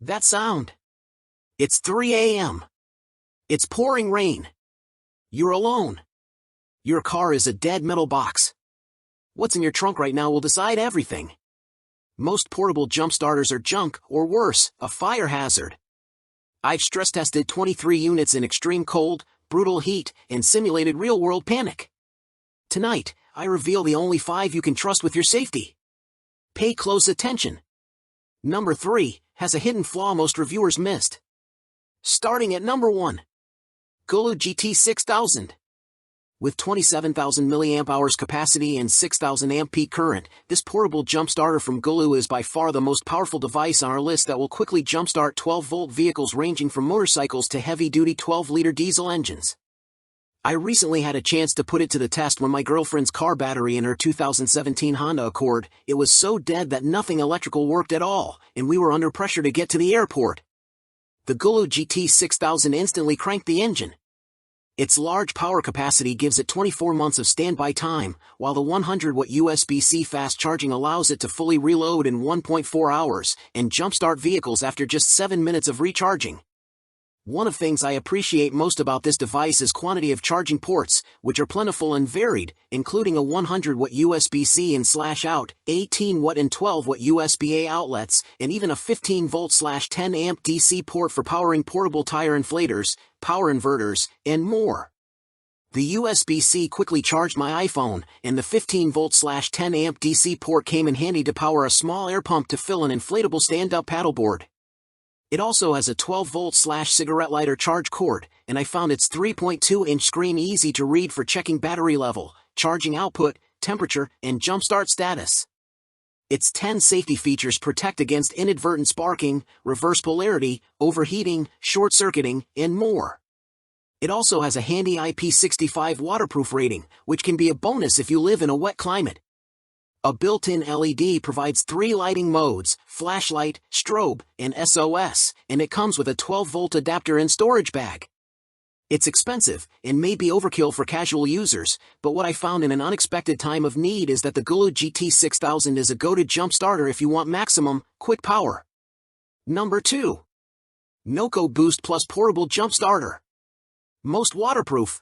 That sound. It's 3 a.m. It's pouring rain. You're alone. Your car is a dead metal box. What's in your trunk right now will decide everything. Most portable jump starters are junk, or worse, a fire hazard. I've stress tested 23 units in extreme cold, brutal heat, and simulated real-world panic. Tonight, I reveal the only 5 you can trust with your safety. Pay close attention. Number 3 has a hidden flaw most reviewers missed. Starting at number 1. GOOLOO GT6000. With 27,000 mAh capacity and 6,000 amp peak current, this portable jump starter from GOOLOO is by far the most powerful device on our list that will quickly jumpstart 12-volt vehicles ranging from motorcycles to heavy-duty 12-liter diesel engines. I recently had a chance to put it to the test when my girlfriend's car battery in her 2017 Honda Accord, it was so dead that nothing electrical worked at all, and we were under pressure to get to the airport. The GOOLOO GT6000 instantly cranked the engine. Its large power capacity gives it 24 months of standby time, while the 100-watt USB-C fast charging allows it to fully reload in 1.4 hours and jumpstart vehicles after just 7 minutes of recharging. One of the things I appreciate most about this device is quantity of charging ports, which are plentiful and varied, including a 100-watt USB-C and /out, 18-watt and 12-watt USB-A outlets, and even a 15-volt/10-amp DC port for powering portable tire inflators, power inverters, and more. The USB-C quickly charged my iPhone, and the 15-volt/10-amp DC port came in handy to power a small air pump to fill an inflatable stand-up paddleboard. It also has a 12-volt/cigarette lighter charge cord, and I found its 3.2-inch screen easy to read for checking battery level, charging output, temperature, and jumpstart status. Its 10 safety features protect against inadvertent sparking, reverse polarity, overheating, short-circuiting, and more. It also has a handy IP65 waterproof rating, which can be a bonus if you live in a wet climate. A built-in LED provides 3 lighting modes, flashlight, strobe, and SOS, and it comes with a 12-volt adapter and storage bag. It's expensive, and may be overkill for casual users, but what I found in an unexpected time of need is that the GOOLOO GT6000 is a go-to jump starter if you want maximum, quick power. Number 2. Noco Boost Plus Portable Jump Starter. Most waterproof.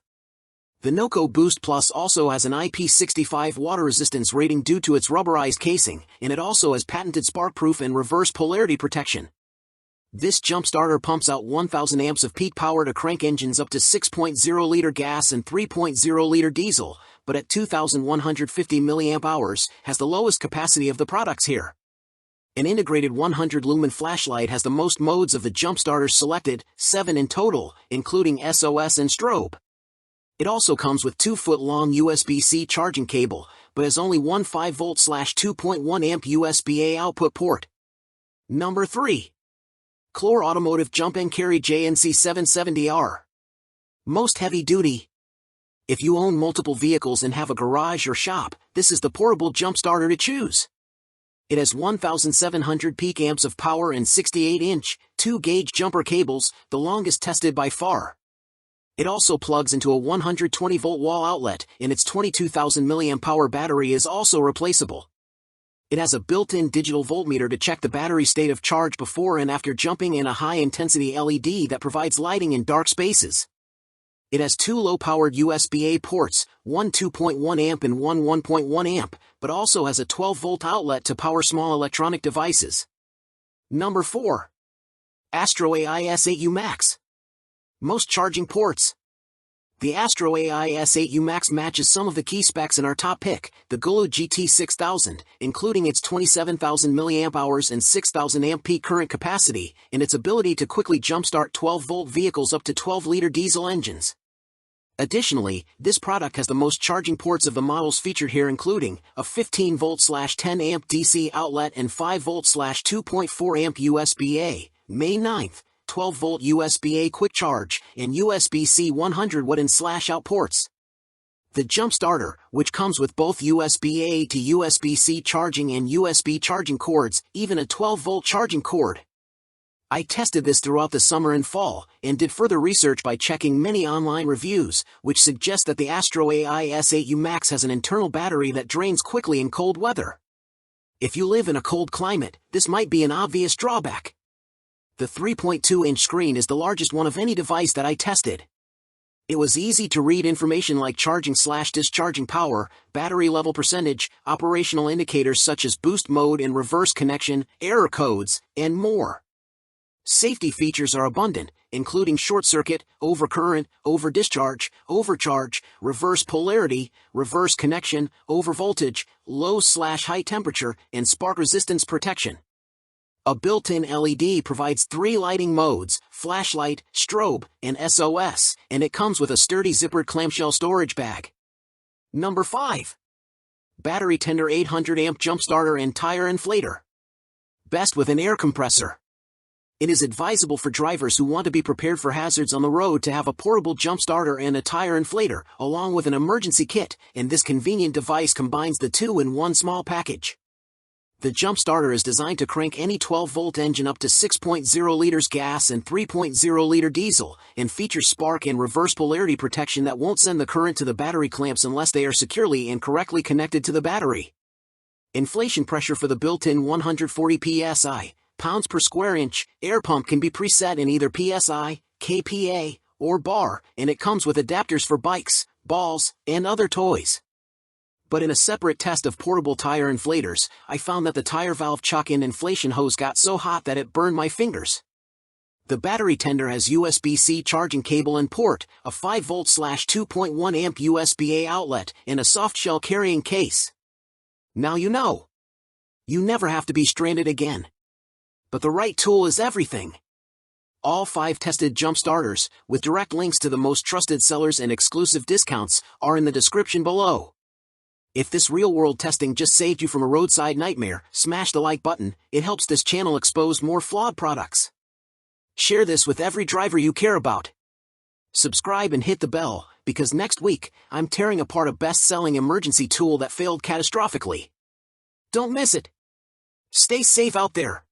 The Noco Boost Plus also has an IP65 water resistance rating due to its rubberized casing, and it also has patented spark-proof and reverse polarity protection. This jump starter pumps out 1,000 amps of peak power to crank engines up to 6.0-liter gas and 3.0-liter diesel, but at 2,150 mAh, has the lowest capacity of the products here. An integrated 100-lumen flashlight has the most modes of the jump starters selected, 7 in total, including SOS and strobe. It also comes with 2-foot-long USB-C charging cable, but has only one 5-volt/2.1-amp USB-A output port. Number 3. Clore Automotive Jump and Carry JNC770R. Most heavy-duty. If you own multiple vehicles and have a garage or shop, this is the portable jump starter to choose. It has 1,700 peak amps of power and 68-inch, 2-gauge jumper cables, the longest tested by far. It also plugs into a 120-volt wall outlet, and its 22,000 mAh battery is also replaceable. It has a built-in digital voltmeter to check the battery state of charge before and after jumping, and a high-intensity LED that provides lighting in dark spaces. It has 2 low-powered USB-A ports, one 2.1 amp and one 1.1 amp, but also has a 12-volt outlet to power small electronic devices. Number 4. AstroAI S8U Max. Most charging ports. The AstroAI S8U Max matches some of the key specs in our top pick, the GOOLOO GT6000, including its 27,000 mAh and 6,000 amp peak current capacity, and its ability to quickly jumpstart 12-volt vehicles up to 12-liter diesel engines. Additionally, this product has the most charging ports of the models featured here, including a 15-volt/10-amp DC outlet and 5-volt/2.4-amp USB-A, May 9th, 12-volt USB-A quick charge, and USB-C 100-watt and /out ports. The jump starter, which comes with both USB-A to USB-C charging and USB charging cords, even a 12-volt charging cord. I tested this throughout the summer and fall, and did further research by checking many online reviews, which suggest that the AstroAI S8U Max has an internal battery that drains quickly in cold weather. If you live in a cold climate, this might be an obvious drawback. The 3.2-inch screen is the largest one of any device that I tested. It was easy to read information like charging/discharging power, battery level percentage, operational indicators such as boost mode and reverse connection, error codes, and more. Safety features are abundant, including short circuit, overcurrent, overdischarge, overcharge, reverse polarity, reverse connection, overvoltage, low/high temperature, and spark resistance protection. A built-in LED provides 3 lighting modes, flashlight, strobe, and SOS, and it comes with a sturdy zippered clamshell storage bag. Number 5. Battery tender 800 amp jump starter and tire inflator. Best with an air compressor. It is advisable for drivers who want to be prepared for hazards on the road to have a portable jump starter and a tire inflator, along with an emergency kit, and this convenient device combines the two in one small package. The jump starter is designed to crank any 12-volt engine up to 6.0 liters gas and 3.0-liter diesel, and features spark and reverse polarity protection that won't send the current to the battery clamps unless they are securely and correctly connected to the battery. Inflation pressure for the built-in 140 psi, pounds per square inch, air pump can be preset in either psi, kPa, or bar, and it comes with adapters for bikes, balls, and other toys. But in a separate test of portable tire inflators, I found that the tire valve chuck-in inflation hose got so hot that it burned my fingers. The battery tender has USB-C charging cable and port, a 5V/2.1 amp USB-A outlet, and a soft-shell carrying case. Now you know. You never have to be stranded again. But the right tool is everything. All 5 tested jump starters, with direct links to the most trusted sellers and exclusive discounts, are in the description below. If this real-world testing just saved you from a roadside nightmare, smash the like button. It helps this channel expose more flawed products. Share this with every driver you care about. Subscribe and hit the bell, because next week, I'm tearing apart a best-selling emergency tool that failed catastrophically. Don't miss it. Stay safe out there.